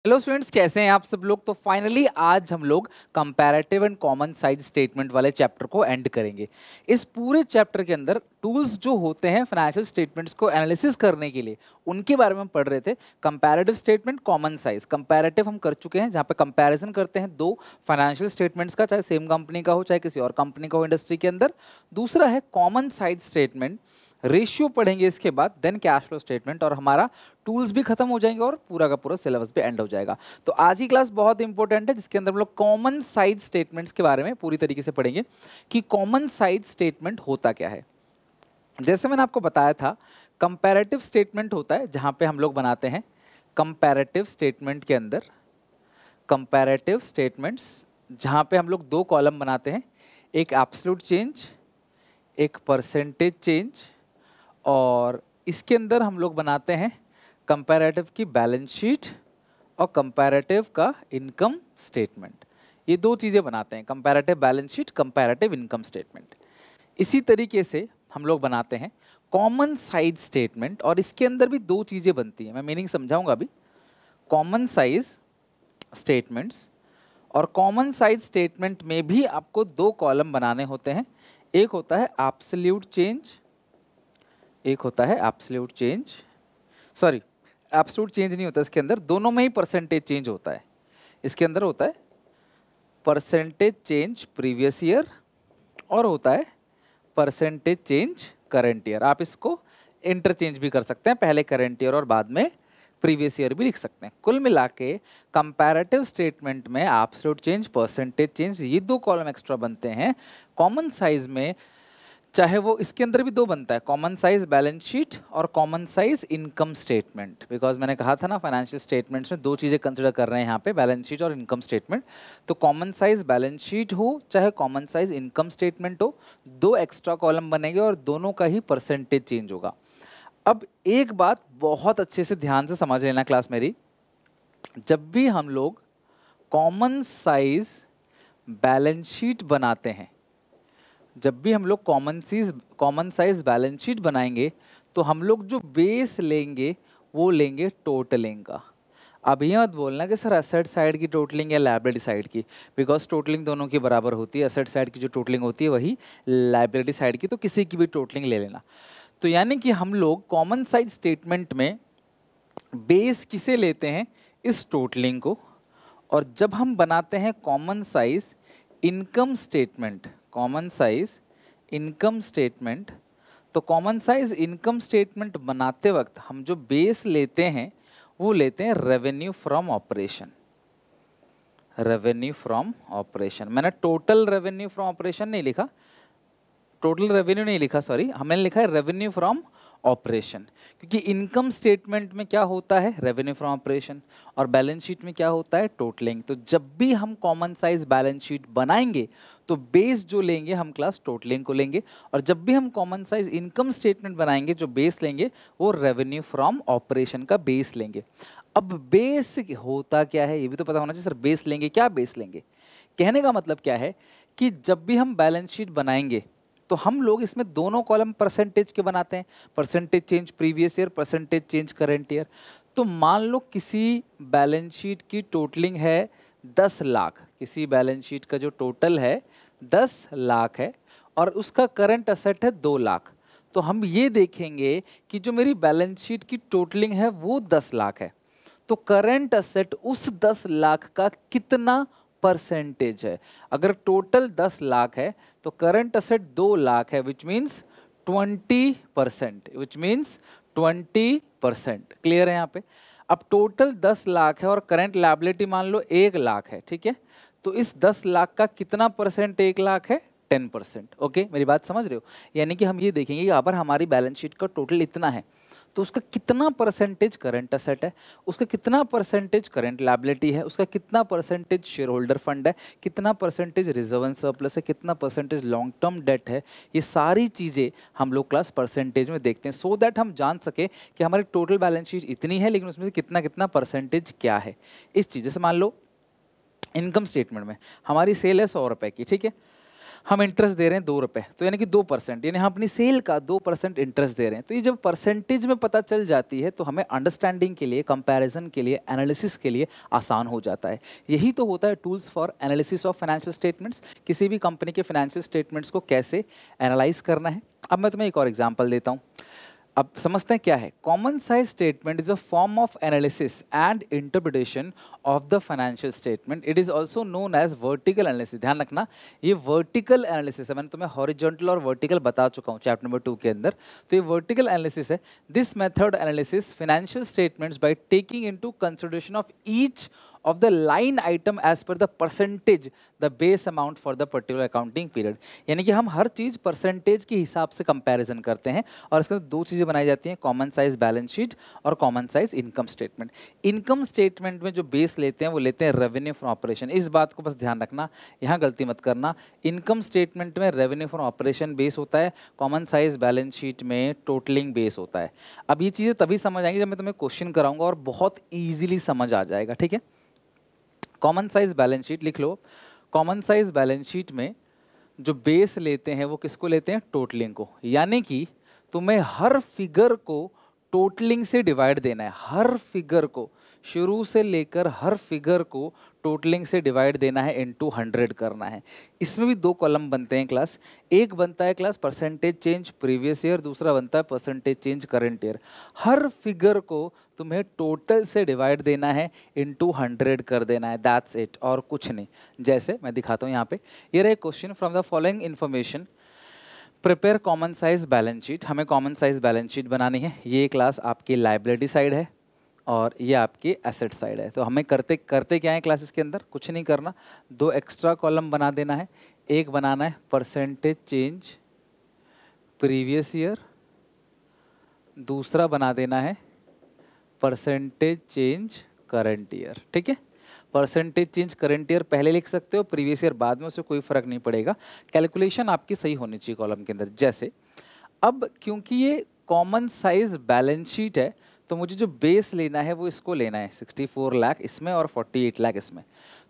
Hello students, कैसे हैं आप सब लोग। तो फाइनली आज हम लोग comparative and common size statement वाले चैप्टर को एंड करेंगे। इस पूरे चैप्टर के अंदर टूल्स जो होते हैं फाइनेंशियल स्टेटमेंट्स को एनालिसिस करने के लिए, उनके बारे में हम पढ़ रहे थे। Comparative statement, common size. Comparative हम कर चुके हैं, जहाँ पे कंपैरिजन करते हैं दो फाइनेंशियल स्टेटमेंट्स का, चाहे सेम कंपनी का हो चाहे किसी और कंपनी का हो इंडस्ट्री के अंदर। दूसरा है कॉमन साइज स्टेटमेंट, रेशियो पढ़ेंगे इसके बाद, देन कैश फ्लो स्टेटमेंट, और हमारा टूल्स भी खत्म हो जाएंगे और पूरा का पूरा सिलेबस भी एंड हो जाएगा। तो आज की क्लास बहुत इंपॉर्टेंट है, जिसके अंदर हम लोग कॉमन साइज स्टेटमेंट्स के बारे में पूरी तरीके से पढ़ेंगे कि कॉमन साइज स्टेटमेंट होता क्या है। जैसे मैंने आपको बताया था, कंपैरेटिव स्टेटमेंट होता है जहां पे हम लोग बनाते हैं कंपैरेटिव स्टेटमेंट के अंदर, कंपैरेटिव स्टेटमेंट्स जहां पे हम लोग दो कॉलम बनाते हैं, एक एब्सोल्यूट चेंज, एक परसेंटेज चेंज, और इसके अंदर हम लोग बनाते हैं कंपैरेटिव की बैलेंस शीट और कंपैरेटिव का इनकम स्टेटमेंट। ये दो चीज़ें बनाते हैं, comparative balance sheet, comparative income statement. इसी तरीके से हम लोग बनाते हैं कॉमन साइज स्टेटमेंट, और इसके अंदर भी दो चीज़ें बनती हैं, मैं मीनिंग समझाऊंगा अभी। कॉमन साइज स्टेटमेंट्स, और कॉमन साइज स्टेटमेंट में भी आपको दो कॉलम बनाने होते हैं। एक होता है एब्सोल्यूट चेंज, एक होता है absolute change, sorry absolute change नहीं होता इसके अंदर, दोनों में ही परसेंटेज चेंज होता है। इसके अंदर होता है परसेंटेज चेंज प्रीवियस ईयर और होता है परसेंटेज चेंज करंट ईयर। आप इसको इंटरचेंज भी कर सकते हैं, पहले करंट ईयर और बाद में प्रीवियस ईयर भी लिख सकते हैं। कुल मिला के कंपैरेटिव स्टेटमेंट में एब्सोल्यूट चेंज, परसेंटेज चेंज, ये दो कॉलम एक्स्ट्रा बनते हैं। कॉमन साइज में चाहे वो इसके अंदर भी दो बनता है, कॉमन साइज बैलेंस शीट और common size income statement. Because मैंने कहा था ना, फाइनेंशियल स्टेटमेंट्स में दो चीज़ें कंसिडर कर रहे हैं यहाँ पे, बैलेंस शीट और इनकम स्टेटमेंट। तो कॉमन साइज बैलेंस शीट हो चाहे कॉमन साइज इनकम स्टेटमेंट हो, दो एक्स्ट्रा कॉलम बनेंगे और दोनों का ही परसेंटेज चेंज होगा। अब एक बात बहुत अच्छे से ध्यान से समझ लेना क्लास मेरी, जब भी हम लोग कॉमन साइज बैलेंस शीट बनाते हैं, जब भी हम लोग कॉमन साइज बैलेंस शीट बनाएंगे, तो हम लोग जो बेस लेंगे वो लेंगे टोटलिंग का। अब ये मत बोलना कि सर एसेट साइड की टोटलिंग या लायबिलिटी साइड की, बिकॉज टोटलिंग दोनों की बराबर होती है। एसेट साइड की जो टोटलिंग होती है वही लायबिलिटी साइड की, तो किसी की भी टोटलिंग ले लेना। तो यानी कि हम लोग कॉमन साइज स्टेटमेंट में बेस किसे लेते हैं, इस टोटलिंग को। और जब हम बनाते हैं common size income statement, common size income statement, तो कॉमन साइज इनकम स्टेटमेंट बनाते वक्त हम जो बेस लेते हैं वो लेते हैं revenue from operation. Revenue from operation, मैंने टोटल रेवेन्यू फ्रॉम ऑपरेशन नहीं लिखा, टोटल रेवेन्यू नहीं लिखा, सॉरी, हमने लिखा है रेवेन्यू फ्रॉम ऑपरेशन। क्योंकि इनकम स्टेटमेंट में क्या होता है, रेवेन्यू फ्रॉम ऑपरेशन, और बैलेंस शीट में क्या होता है, टोटलिंग। तो जब भी हम कॉमन साइज बैलेंस शीट बनाएंगे तो बेस जो लेंगे हम क्लास टोटलिंग को लेंगे, और जब भी हम कॉमन साइज इनकम स्टेटमेंट बनाएंगे जो बेस लेंगे वो रेवेन्यू फ्रॉम ऑपरेशन का बेस लेंगे। अब बेस होता क्या है ये भी तो पता होना चाहिए। सर बेस लेंगे, क्या बेस लेंगे, कहने का मतलब क्या है कि जब भी हम बैलेंस शीट बनाएंगे तो हम लोग इसमें दोनों कॉलम परसेंटेज के बनाते हैं, percentage change previous year, percentage change current year. तो मान लो किसी बैलेंस शीट की टोटलिंग है 10 लाख, किसी बैलेंस शीट का जो टोटल है 10 लाख है और उसका करंट असेट है 2 लाख। तो हम ये देखेंगे कि जो मेरी बैलेंस शीट की टोटलिंग है वो 10 लाख है, तो करंट असेट उस 10 लाख का कितना परसेंटेज है। अगर टोटल 10 लाख है तो करंट असेट 2 लाख है, which means 20%, which means 20%। Clear है यहाँ पे। अब टोटल 10 लाख है और करंट लायबिलिटी मान लो 1 लाख है, ठीक है। तो इस 10 लाख का कितना परसेंट 1 लाख है, 10%। ओके, मेरी बात समझ रहे हो। यानी कि हम ये देखेंगे कि अगर हमारी बैलेंस शीट का टोटल इतना है तो उसका कितना परसेंटेज करंट असेट है, उसका कितना परसेंटेज करंट लायबिलिटी है, उसका कितना परसेंटेज शेयर होल्डर फंड है, कितना परसेंटेज रिजर्व एंड सरप्लस है, कितना परसेंटेज लॉन्ग टर्म डेट है। ये सारी चीज़ें हम लोग क्लास परसेंटेज में देखते हैं, सो दैट हम जान सके कि हमारी टोटल बैलेंस शीट इतनी है लेकिन उसमें से कितना कितना परसेंटेज क्या है इस चीज़। जैसे मान लो इनकम स्टेटमेंट में हमारी सेल है 100 रुपये की, ठीक है। हम इंटरेस्ट दे रहे हैं 2 रुपये, तो यानी कि 2%, यानी हम अपनी सेल का 2% इंटरेस्ट दे रहे हैं। तो ये जब परसेंटेज में पता चल जाती है तो हमें अंडरस्टैंडिंग के लिए, कंपैरिजन के लिए, एनालिसिस के लिए आसान हो जाता है। यही तो होता है tools for analysis of financial statements. किसी भी कंपनी के फाइनेंशियल स्टेटमेंट्स को कैसे एनालाइज करना है। अब मैं तुम्हें एक और एग्जाम्पल देता हूँ। अब समझते हैं क्या है। Common size statement is a form of analysis and interpretation of the financial statement. It is also known as vertical analysis. ध्यान रखना, ये वर्टिकल एनालिसिस है। मैंने तुम्हें हॉरिजॉन्टल और वर्टिकल बता चुका हूँ चैप्टर नंबर 2 के अंदर। तो ये वर्टिकल एनालिसिस है। This method analysis financial statements by taking into consideration of each of the line item as per the percentage the base amount for the particular accounting period। यानी कि हम हर चीज percentage के हिसाब से कंपैरिजन करते हैं और इसके अंदर 2 चीजें बनाई जाती हैं, कॉमन साइज बैलेंस शीट और common size income statement. Income statement में जो बेस लेते हैं वो लेते हैं रेवेन्यू फ्रॉम ऑपरेशन। इस बात को बस ध्यान रखना, यहाँ गलती मत करना। इनकम स्टेटमेंट में रेवेन्यू फ्रॉम ऑपरेशन बेस होता है, कॉमन साइज बैलेंस शीट में टोटलिंग बेस होता है। अब ये चीजें तभी समझ आएंगी जब मैं तुम्हें क्वेश्चन कराऊंगा और बहुत ईजिली समझ आ जाएगा, ठीक है। कॉमन साइज बैलेंस शीट लिख लो। कॉमन साइज बैलेंस शीट में जो बेस लेते हैं वो किसको लेते हैं? टोटलिंग को। यानी कि तुम्हें हर फिगर को टोटलिंग से डिवाइड देना है। हर फिगर को, शुरू से लेकर हर फिगर को टोटलिंग से डिवाइड देना है, इनटू 100 करना है। इसमें भी 2 कॉलम बनते हैं क्लास। एक बनता है class percentage change previous year, दूसरा बनता है परसेंटेज चेंज करंट ईयर। हर फिगर को तुम्हें टोटल से डिवाइड देना है, इनटू 100 कर देना है, दैट्स इट, और कुछ नहीं। जैसे मैं दिखाता हूँ यहाँ पे, ये रहा एक question, from the following information prepare common size balance sheet. हमें कॉमन साइज बैलेंस शीट बनानी है। ये क्लास आपकी लाइबिलिटी साइड है और ये आपकी एसेट साइड है। तो हमें करते क्या है क्लासेस के अंदर? कुछ नहीं करना, 2 एक्स्ट्रा कॉलम बना देना है। एक बनाना है परसेंटेज चेंज प्रीवियस ईयर, दूसरा बना देना है परसेंटेज चेंज करंट ईयर, ठीक है। परसेंटेज चेंज करंट ईयर पहले लिख सकते हो, प्रीवियस ईयर बाद में, उससे कोई फर्क नहीं पड़ेगा। कैलकुलेशन आपकी सही होनी चाहिए कॉलम के अंदर। जैसे अब क्योंकि ये कॉमन साइज बैलेंस शीट है तो मुझे जो बेस लेना है वो इसको लेना है, 64 लाख इसमें और 48 लाख इसमें।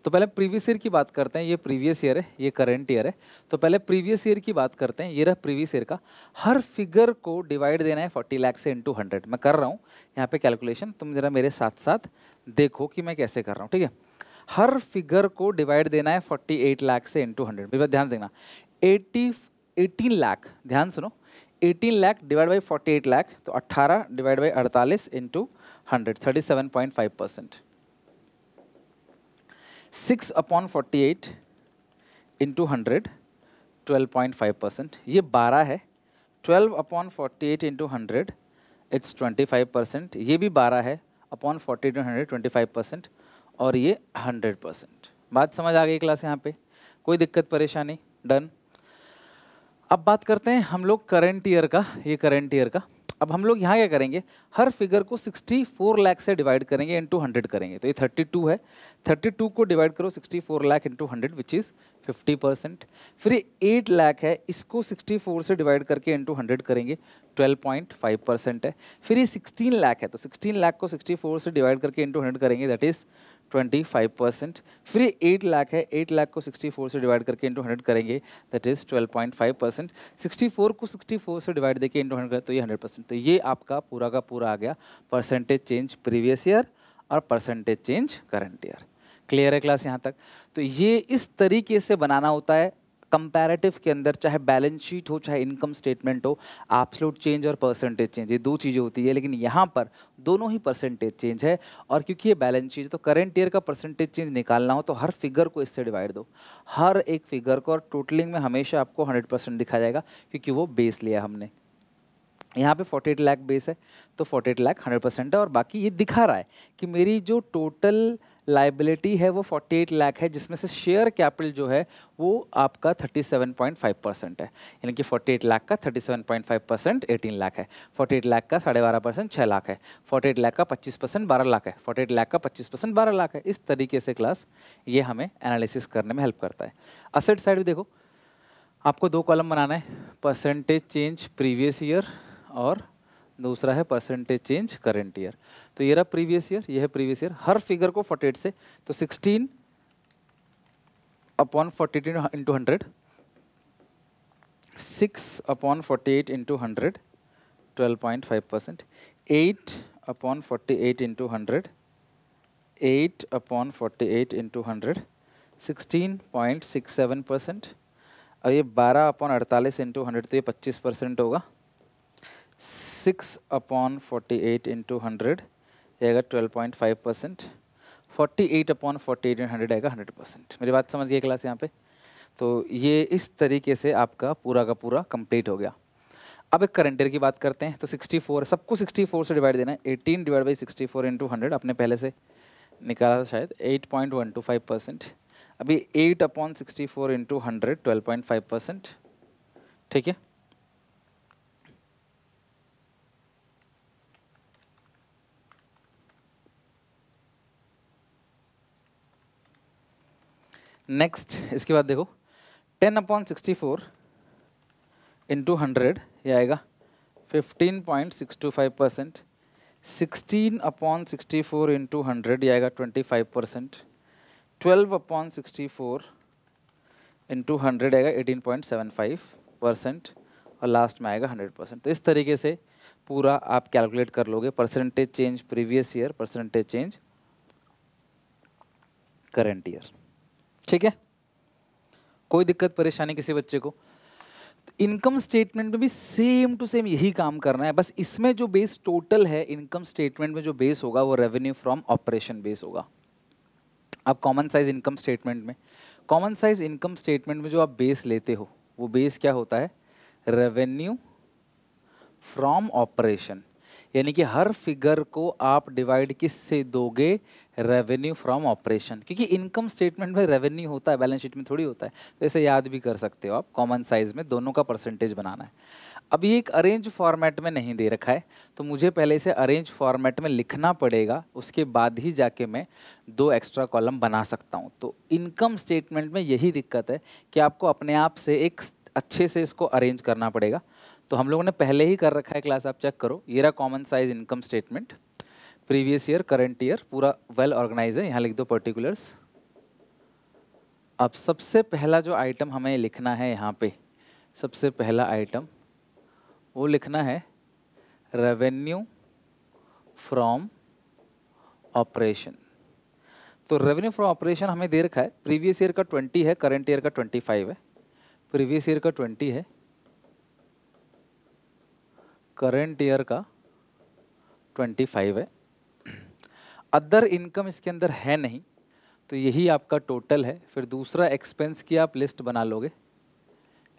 तो पहले प्रीवियस ईयर की बात करते हैं। ये प्रीवियस ईयर है, ये करंट ईयर है। तो पहले प्रीवियस ईयर की बात करते हैं। ये रहा प्रीवियस ईयर का। हर फिगर को डिवाइड देना है 40 लाख से इनटू 100। मैं कर रहा हूँ यहाँ पे कैलकुलेशन, तुम जरा मेरे साथ साथ देखो कि मैं कैसे कर रहा हूँ, ठीक है। हर फिगर को डिवाइड देना है 48 लाख से इनटू 100। ध्यान देना, 18 लाख, ध्यान सुनो, 18 लाख डिवाइड बाई 48 लाख, तो 18 डिवाइड बाई 48 इंटू 100, 37.5%। 6/48 इंटू 100, 12.5%। ये 12 है। 12/48 इंटू 100, इट्स 25%। ये भी 12 है, अपॉन 48 100, 25%। और ये 100%। बात समझ आ गई क्लास? यहाँ पे कोई दिक्कत परेशानी? डन। अब बात करते हैं हम लोग करंट ईयर का। ये करंट ईयर का। अब हम लोग यहाँ क्या करेंगे, हर फिगर को 64 लाख से डिवाइड करेंगे, इनटू 100 करेंगे। तो ये 32 है, 32 को डिवाइड करो 64 लाख इंटू 100 विच इज़ 50%। फिर ये 8 लाख है, इसको 64 से डिवाइड करके इंटू 100 करेंगे, 12.5% है। फिर ये 16 लाख है, तो 16 लाख को 64 से डिवाइड करके इंटू 100 करेंगे, दैट इज़ 25%। फिर ये 8 लाख है, 8 लाख को 64 से डिवाइड करके इंटू 100 करेंगे, दैट इज़ 12.5%। 64 को 64 से डिवाइड देके इंटू 100 करें तो ये 100%। तो ये आपका पूरा का पूरा आ गया परसेंटेज चेंज प्रीवियस ईयर और percentage change current year. Clear है क्लास यहाँ तक? तो ये इस तरीके से बनाना होता है कंपैरेटिव के अंदर, चाहे बैलेंस शीट हो चाहे इनकम स्टेटमेंट हो। एब्सोल्यूट चेंज और परसेंटेज चेंज, ये 2 चीज़ें होती है, लेकिन यहाँ पर दोनों ही परसेंटेज चेंज है। और क्योंकि ये बैलेंस शीट है तो करंट ईयर का परसेंटेज चेंज निकालना हो तो हर फिगर को इससे डिवाइड दो, हर एक फिगर को, और टोटलिंग में हमेशा आपको 100% दिखाया जाएगा क्योंकि वो बेस लिया हमने। यहाँ पे 48 लाख बेस है तो 48 लाख 100% है, और बाकी ये दिखा रहा है कि मेरी जो टोटल लाइबिलिटी है वो 48 लाख है, जिसमें से शेयर कैपिटल जो है वो आपका 37.5% है। यानी कि 48 लाख का 37.5% 18 लाख है, 48 लाख का 12.5% 6 लाख है, 48 लाख का 25% 12 लाख है, 48 लाख का 25% 12 लाख है। इस तरीके से क्लास ये हमें एनालिसिस करने में हेल्प करता है। असेट साइड भी देखो, आपको 2 कॉलम बनाना है, परसेंटेज चेंज प्रीवियस ईयर और दूसरा है परसेंटेज चेंज करंट ईयर। तो ये रहा प्रीवियस ईयर, ये है प्रीवियस ईयर। हर फिगर को 48 से, तो 16/48 इंटू 100, 6/48 into 100, 12.5%. 8/48 into 100, 8/48 into 100, 16.67%. अब ये 12/48 इंटू 100 तो ये 25% होगा. 6/48 इंटू 100 ये आएगा 12.5%. 48/48 इन 100 आएगा 100%. मेरी बात समझ गई क्लास यहाँ पे. तो ये इस तरीके से आपका पूरा का पूरा कंप्लीट हो गया. अब एक करंट ईयर की बात करते हैं. तो 64 सबको 64 से डिवाइड देना है. 18 डिवाइड बाई 64 इंटू 100 आपने पहले से निकाला था शायद. 8.125%. अभी 8/64 इंटू 100 12.5%. ठीक है. नेक्स्ट इसके बाद देखो 10/64 इंटू 100 ये आएगा 15.625%. 16/64 इंटू 100 ये आएगा 25%. 12/64 इंटू 100 आएगा 18.75% और लास्ट में आएगा 100%. तो इस तरीके से पूरा आप कैलकुलेट कर लोगे. Percentage change previous year, percentage change current year. ठीक है. कोई दिक्कत परेशानी किसी बच्चे को? इनकम स्टेटमेंट में भी सेम टू सेम यही काम करना है. बस इसमें जो बेस टोटल है, इनकम स्टेटमेंट में जो बेस होगा वो रेवेन्यू फ्रॉम ऑपरेशन बेस होगा. अब कॉमन साइज इनकम स्टेटमेंट में, कॉमन साइज इनकम स्टेटमेंट में जो आप बेस लेते हो वो बेस क्या होता है? Revenue from operation. यानी कि हर फिगर को आप डिवाइड किससे दोगे? Revenue from operation. क्योंकि इनकम स्टेटमेंट में रेवेन्यू होता है, बैलेंस शीट में थोड़ी होता है. तो इसे याद भी कर सकते हो आप. कॉमन साइज में दोनों का परसेंटेज बनाना है. अब ये एक अरेंज फॉर्मेट में नहीं दे रखा है, तो मुझे पहले इसे अरेंज फॉर्मेट में लिखना पड़ेगा. उसके बाद ही जाके मैं 2 एक्स्ट्रा कॉलम बना सकता हूँ. तो इनकम स्टेटमेंट में यही दिक्कत है कि आपको अपने आप से एक अच्छे से इसको अरेंज करना पड़ेगा. तो हम लोगों ने पहले ही कर रखा है क्लास, आप चेक करो. ये रहा common size income statement. Previous year, current year पूरा वेल ऑर्गेनाइज है. यहाँ लिख दो पर्टिकुलर्स. अब सबसे पहला जो आइटम हमें लिखना है यहाँ पे, सबसे पहला आइटम वो लिखना है रेवेन्यू फ्रॉम ऑपरेशन. तो रेवेन्यू फ्रॉम ऑपरेशन हमें दे रखा है. प्रीवियस ईयर का 20 है, करंट ईयर का 25 है. प्रीवियस ईयर का 20 है, करंट ईयर का 25 है. अदर इनकम इसके अंदर है नहीं, तो यही आपका टोटल है. फिर दूसरा एक्सपेंस की आप लिस्ट बना लोगे.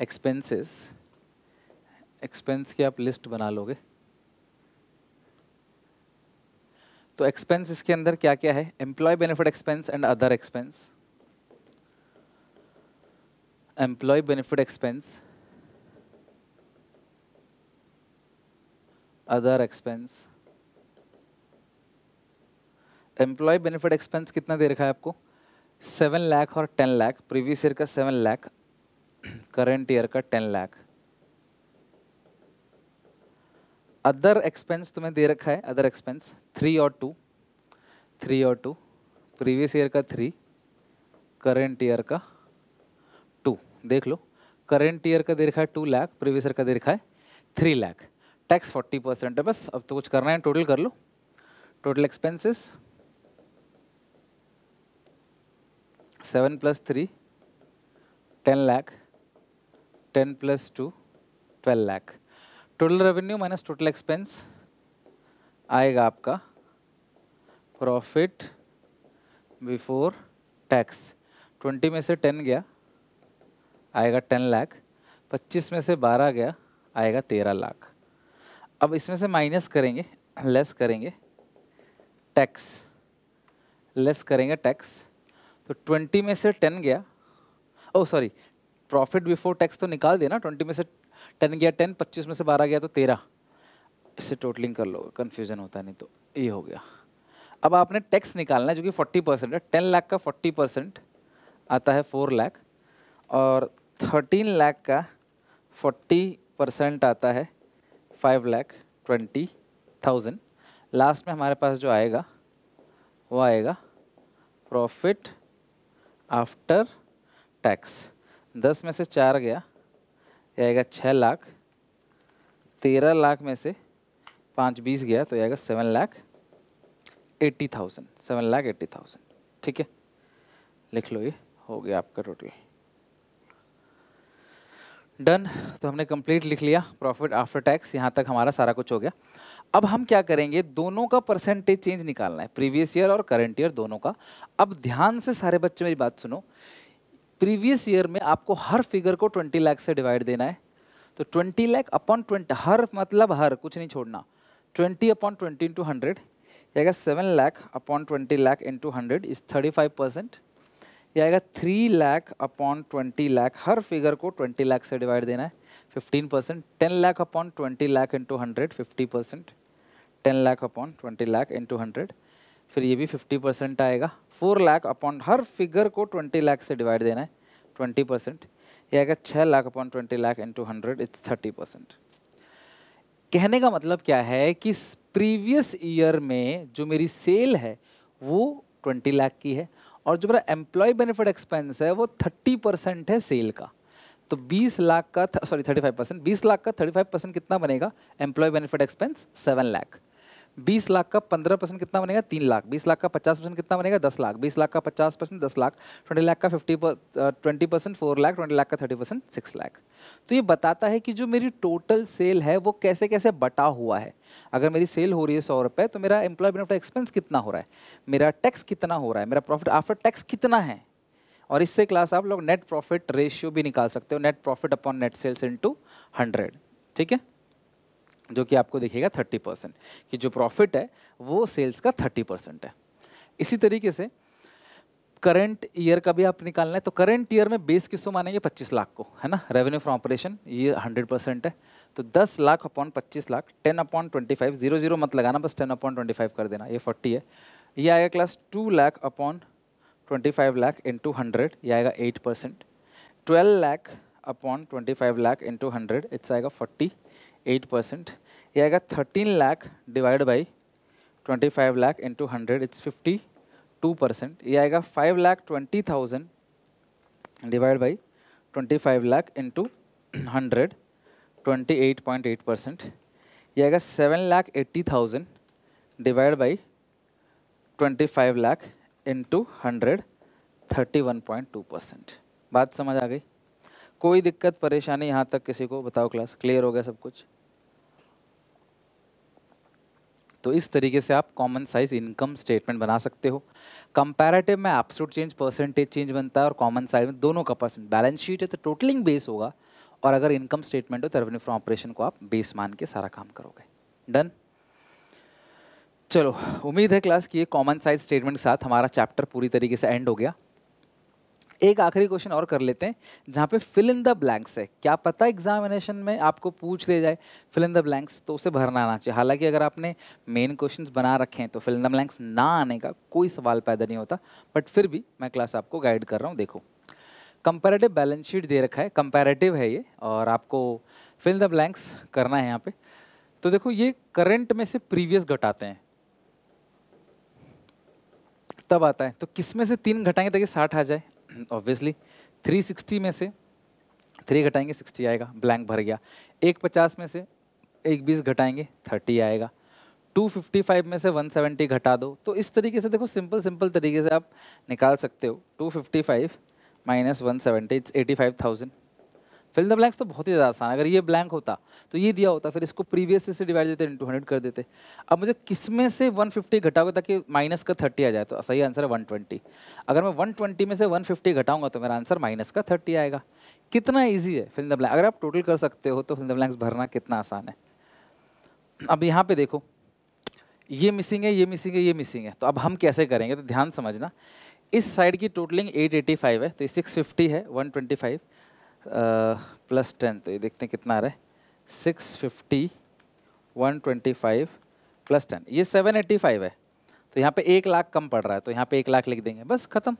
एक्सपेंसेस, एक्सपेंस की आप लिस्ट बना लोगे. तो एक्सपेंस इसके अंदर क्या क्या है? Employee benefit expense and other expense. Employee benefit expense, other expense. Employee benefit expense कितना दे रखा है आपको? 7 लाख और 10 लाख. प्रीवियस ईयर का 7 लाख, करंट ईयर का 10 लाख. अदर एक्सपेंस तुम्हें दे रखा है, अदर एक्सपेंस 3 और 2, 3 और 2. प्रीवियस ईयर का 3, करंट ईयर का 2. देख लो, करंट ईयर का दे रखा है 2 लाख, प्रीवियस ईयर का दे रखा है 3 लाख. टैक्स 40% है. बस अब तो कुछ करना है, टोटल कर लो. Total expenses 7 + 3 10 lakh, 10 + 2 12 lakh. Total revenue minus total expense आएगा आपका प्रॉफिट बिफोर टैक्स. 20 में से 10 गया, आएगा 10 लाख. 25 में से 12 गया, आएगा 13 लाख. अब इसमें से माइनस करेंगे, लेस करेंगे टैक्स, लेस करेंगे टैक्स. तो 20 में से 10 गया, ओ सॉरी, प्रॉफिट बिफोर टैक्स तो निकाल देना. 20 में से 10 गया 10, 25 में से 12 गया तो 13. इससे टोटलिंग कर लो, कन्फ्यूजन होता है नहीं. तो ये हो गया. अब आपने टैक्स निकालना है जो कि 40% है. 10 लाख का 40% आता है 4 लाख, और 13 लाख का 40% आता है 5,20,000. लास्ट में हमारे पास जो आएगा वो आएगा प्रॉफिट आफ्टर टैक्स. 10 में से 4 गया, ये आएगा 6 लाख, 13 लाख में से 5 20 गया तो ये आएगा 7,80,000, 7,80,000। ठीक है, लिख लो, ये हो गया आपका टोटल। डन। तो हमने कंप्लीट लिख लिया प्रॉफिट आफ्टर टैक्स, यहाँ तक हमारा सारा कुछ हो गया। अब हम क्या करेंगे, दोनों का परसेंटेज चेंज निकालना है, प्रीवियस ईयर और करंट ईयर दोनों का। अब ध्यान से सारे बच्चे मेरी बात सुनो, प्रीवियस ईयर में आपको हर फिगर को 20 लाख से डिवाइड देना है। तो 20 लाख अपॉन 20, हर मतलब हर, कुछ नहीं छोड़ना। 20 अपॉन 20 इंटू 100 आएगा 7 lakh upon 20 lakh into 100 is 35%। ये आएगा 3 लाख अपॉन 20 लाख, हर फिगर को 20 लाख से डिवाइड देना है, 15%। 10 lakh upon 20 lakh into 100 50%। 10 lakh upon 20 lakh into 100, फिर ये भी 50% आएगा। 4 लाख अपॉन, हर फिगर को 20 लाख से डिवाइड देना है, 20%। ये आएगा 6 lakh upon 20 lakh into 100 it's 30%। कहने का मतलब क्या है कि प्रीवियस ईयर में जो मेरी सेल है वो 20 लाख की है और जो मेरा एम्प्लॉय बेनिफिट एक्सपेंस है वो 30% है सेल का। तो 20 लाख का, सॉरी 35%, 20 लाख का 35% कितना बनेगा employee benefit expense? 7 lakh. 20 lakh का 15% कितना बनेगा? 3 लाख। 20 लाख का 50% कितना बनेगा? 10 लाख। 20 लाख का 50% 10 लाख। 20 लाख का 20% 4 लाख। 20 लाख का 30% 6 लाख। तो ये बताता है कि जो मेरी टोटल सेल है वो कैसे कैसे बटा हुआ है। अगर मेरी सेल हो रही है 100 रुपये तो मेरा एम्प्लॉय बेनिफिट एक्सपेंस कितना हो रहा है, मेरा टैक्स कितना हो रहा है, मेरा प्रॉफिट आफ्टर टैक्स कितना है। और इससे क्लास आप लोग नेट प्रॉफिट रेशियो भी निकाल सकते हो, net profit upon net sales into 100। ठीक है, जो कि आपको दिखेगा 30%, कि जो प्रॉफिट है वो सेल्स का 30% है। इसी तरीके से करंट ईयर का भी आप निकालना है। तो करंट ईयर में बेस किसको मानेंगे? 25 लाख को, है ना। रेवेन्यू फ्रॉम ऑपरेशन ये 100% है, तो 10 लाख अपॉन 25 लाख, 10 अपॉन 25, 0 0 मत लगाना, बस 10 अपॉन 25 कर देना, ये 40 है। ये आएगा class 2 lakh upon 25 lakh into 100, ये आएगा 8%। 12 lakh upon 25 lakh into 100, it's आएगा 48%। ये आएगा 13 lakh divide by 25 lakh into 100, it's 52%। ये आएगा 5,20,000 डिवाइड बाई 25 लाख इंटू 100, 28.8%। ये आएगा 7,80,000 डिवाइड बाई 25 लाख इंटू 100, 31.2%। बात समझ आ गई? कोई दिक्कत परेशानी यहाँ तक किसी को? बताओ, क्लास क्लियर हो गया सब कुछ? तो इस तरीके से आप कॉमन साइज इनकम स्टेटमेंट बना सकते हो। कंपैरेटिव में एब्सोल्यूट चेंज, परसेंटेज चेंज बनता है, और कॉमन साइज में दोनों का परसेंट। बैलेंस शीट है तो टोटलिंग बेस होगा, और अगर इनकम स्टेटमेंट हो तो रेवेन्यू फ्रॉम ऑपरेशन को आप बेस मान के सारा काम करोगे। डन। चलो, उम्मीद है क्लास कि ये कॉमन साइज स्टेटमेंट के साथ हमारा चैप्टर पूरी तरीके से एंड हो गया। एक आखिरी क्वेश्चन और कर लेते हैं, जहाँ पे फिल इन द ब्लैंक्स है। क्या पता एग्जामिनेशन में आपको पूछ ले जाए फिल इन द ब्लैंक्स, तो उसे भरना आना चाहिए। हालांकि अगर आपने मेन क्वेश्चंस बना रखे हैं तो फिल इन द ब्लैंक्स ना आने का कोई सवाल पैदा नहीं होता, बट फिर भी मैं क्लास आपको गाइड कर रहा हूँ। देखो, कंपैरेटिव बैलेंस शीट दे रखा है, कंपैरेटिव है ये, और आपको फिल इन द ब्लैंक्स करना है यहाँ पे। तो देखो, ये करंट में से प्रीवियस घटाते हैं तब आता है, तो किस में से 3 घटाएंगे ताकि 60 आ जाए? ऑब्वियसली 360 में से 3 घटाएंगे 60 आएगा, ब्लैंक भर गया। 150 में से 120 घटाएंगे 30 आएगा। 255 में से 170 घटा दो। तो इस तरीके से देखो, सिंपल तरीके से आप निकाल सकते हो। 255 minus 170 it's 85,000। Fill the blanks तो बहुत ही ज़्यादा आसान है। अगर ये ब्लैंक होता तो ये दिया होता, फिर इसको प्रीवियस से डिवाइड देते, इंटू 100 कर देते। अब मुझे किस में से 150 घटाओगे ताकि माइनस का 30 आ जाए? तो सही आंसर है 120। अगर मैं 120 में से 150 घटाऊंगा तो मेरा आंसर माइनस का 30 आएगा। कितना ईजी है फिल द ब्लैंक। अगर आप टोटल कर सकते हो तो फिल द ब्लैंक्स भरना कितना आसान है। अब यहाँ पे देखो, ये मिसिंग है, ये मिसिंग है, ये मिसिंग है, तो अब हम कैसे करेंगे? तो ध्यान समझना, इस साइड की टोटलिंग 885 है, तो 650 है, 125 प्लस 10, तो ये देखते हैं कितना आ रहा है। 650 125 प्लस 10, ये 785 है। तो यहाँ पे 1 लाख कम पड़ रहा है, तो यहाँ पे 1 लाख लिख देंगे, बस खत्म।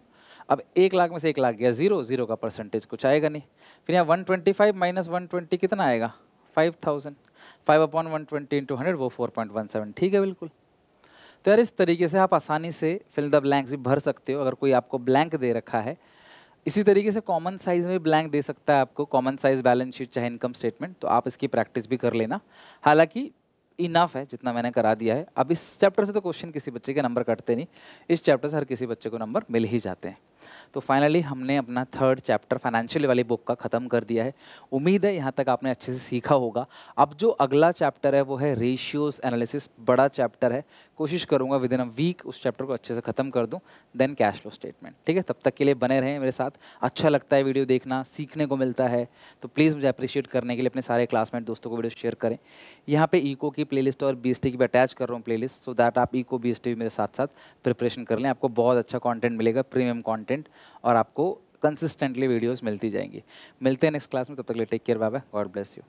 अब 1 लाख में से 1 लाख गया, 0 का परसेंटेज कुछ आएगा नहीं। फिर यहाँ 125 माइनस 120 कितना आएगा? 5000। 5 अपॉन 120 इंटू 100 वो 4.17। ठीक है, बिल्कुल। तो यार इस तरीके से आप आसानी से फिल द ब्लैंक्स भी भर सकते हो। अगर कोई आपको ब्लैंक दे रखा है इसी तरीके से कॉमन साइज में ब्लैंक दे सकता है आपको, कॉमन साइज बैलेंस शीट चाहे इनकम स्टेटमेंट, तो आप इसकी प्रैक्टिस भी कर लेना। हालांकि इनफ है जितना मैंने करा दिया है। अब इस चैप्टर से तो क्वेश्चन किसी बच्चे के नंबर कटते नहीं, इस चैप्टर से हर किसी बच्चे को नंबर मिल ही जाते हैं। तो फाइनली हमने अपना थर्ड चैप्टर फाइनेंशियल वाली बुक का ख़त्म कर दिया है। उम्मीद है यहाँ तक आपने अच्छे से सीखा होगा। अब जो अगला चैप्टर है वो है रेशियोज एनालिसिस, बड़ा चैप्टर है। कोशिश करूँगा विद इन अ वीक उस चैप्टर को अच्छे से ख़त्म कर दूँ, देन कैश फ्लो स्टेटमेंट। ठीक है, तब तक के लिए बने रहें मेरे साथ। अच्छा लगता है वीडियो देखना, सीखने को मिलता है, तो प्लीज़ मुझे अप्रिशिएट करने के लिए अपने सारे क्लासमेट दोस्तों को वीडियो शेयर करें। यहाँ पे इको की प्लेलिस्ट और बीएसटी की भी अटैच कर रहा हूँ प्लेलिस्ट, सो दैट आप इको बीएसटी भी मेरे साथ साथ प्रिपरेशन कर लें। आपको बहुत अच्छा कंटेंट मिलेगा, प्रीमियम कंटेंट, और आपको कंसिस्टेंटली वीडियोस मिलती जाएंगी। मिलते हैं नेक्स्ट क्लास में, तब तक के लिए take care, bye bye, God bless you.